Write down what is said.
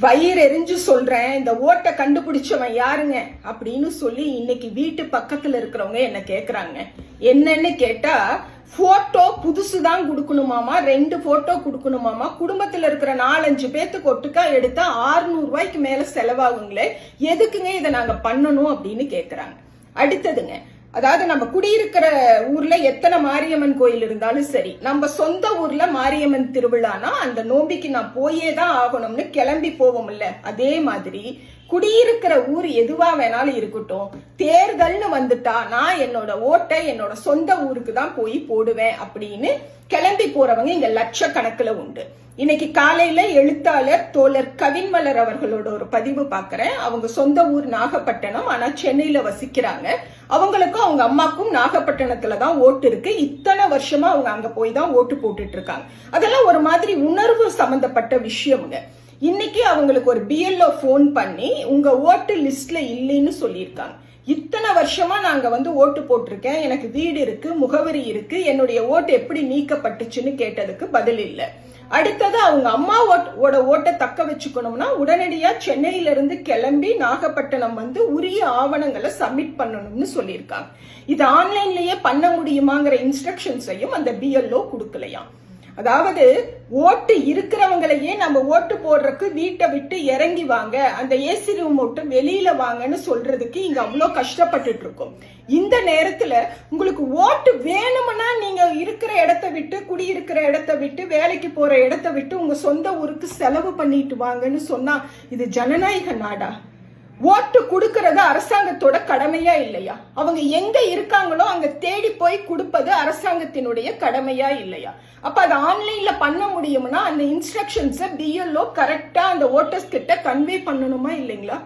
வயிறு எரிஞ்சு சொல்றேன், இந்த ஓட்டை கண்டுபிடிச்சவன் யாருங்க அப்படின்னு சொல்லி இன்னைக்கு வீட்டு பக்கத்துல இருக்கிறவங்க என்ன கேக்குறாங்க. என்னன்னு கேட்டா, போட்டோ புதுசுதான் கொடுக்கணுமாமா, 2 போட்டோ கொடுக்கணுமாமா, குடும்பத்துல இருக்கிற 4-5 பேத்துக்கு ஒட்டுக்கா எடுத்தா 600 ரூபாய்க்கு மேல செலவாகுங்களே, எதுக்குங்க இதை நாங்க பண்ணணும் அப்படின்னு கேக்குறாங்க. அடுத்ததுங்க, அதாவது நம்ம குடியிருக்கிற ஊர்ல எத்தனை மாரியம்மன் கோயில் இருந்தாலும் சரி, நம்ம சொந்த ஊர்ல மாரியம்மன் திருவிழானா அந்த நோம்பிக்கு நான் போயே தான் ஆகணும்னு கிளம்பி போவோம் இல்ல, அதே மாதிரி குடியிருக்கிற ஊர் எதுவா வேணாலும் இருக்கட்டும், தேர்தல்னு வந்துட்டா நான் என்னோட ஓட்டை என்னோட சொந்த ஊருக்கு தான் போய் போடுவேன் அப்படின்னு கிளம்பி போறவங்க இங்க லட்சக்கணக்கில் உண்டு. இன்னைக்கு காலையில எழுத்தாளர் தோழர் கவின்மலர் அவர்களோட ஒரு பதிவு பாக்குறேன். அவங்க சொந்த ஊர் நாகப்பட்டினம், ஆனா சென்னையில வசிக்கிறாங்க. அவங்களுக்கும் அவங்க அம்மாக்கும் நாகப்பட்டினத்துல தான் ஓட்டு இருக்கு. இத்தனை வருஷமா அவங்க அங்க போய் தான் ஓட்டு போட்டுட்டு இருக்காங்க. அதெல்லாம் ஒரு மாதிரி உணர்வு சம்பந்தப்பட்ட விஷயம்ங்க. இன்னைக்கு அவங்களுக்கு ஒரு பிஎல்ஓ போன் பண்ணி உங்க ஓட்டு லிஸ்ட்ல இல்லைன்னு சொல்லியிருக்காங்க. இத்தனை வருஷமா நாங்க ஓட்டு போட்டிருக்கேன், எனக்கு வீடு இருக்கு, முகவரி இருக்கு, என்னுடைய ஓட்டு எப்படி நீக்கப்பட்டுச்சுன்னு கேட்டதுக்கு பதில் இல்லை. அடுத்தது அவங்க அம்மாவோட ஓட்டை தக்க வச்சுக்கணும்னா உடனடியா சென்னையில இருந்து கிளம்பி நாகப்பட்டினம் உரிய ஆவணங்களை சப்மிட் பண்ணணும்னு சொல்லியிருக்காங்க. இது ஆன்லைன்லயே பண்ண முடியுமாங்கிற இன்ஸ்ட்ரக்ஷன்ஸையும் அந்த பிஎல்ஓ கொடுக்கலையாம். அதாவது ஓட்டு இருக்கிறவங்களையே நம்ம ஓட்டு போடுறதுக்கு வீட்டை விட்டு இறங்கி வாங்க, அந்த ஏசி ரூம் விட்டு வெளியில வாங்கன்னு சொல்றதுக்கு இங்க அவ்வளோ கஷ்டப்பட்டுட்டு இருக்கோம். இந்த நேரத்துல உங்களுக்கு ஓட்டு வேணும்னா நீங்க இருக்கிற இடத்த விட்டு, குடியிருக்கிற இடத்த விட்டு, வேலைக்கு போற இடத்த விட்டு உங்க சொந்த ஊருக்கு செலவு பண்ணிட்டு வாங்கன்னு சொன்னா இது ஜனநாயக நாடா? ஓட்டு கொடுக்கறது அரசாங்கத்தோட கடமையா இல்லையா? அவங்க எங்க இருக்காங்களோ அங்க தேடி போய் கொடுப்பது அரசாங்கத்தினுடைய கடமையா இல்லையா? அப்ப அது ஆன்லைன்ல பண்ண முடியும்னா அந்த இன்ஸ்ட்ரக்ஷன்ஸை பிஎல்ஓ கரெக்டா அந்த ஓட்டர்ஸ் கிட்ட கன்வே பண்ணணுமா இல்லைங்களா?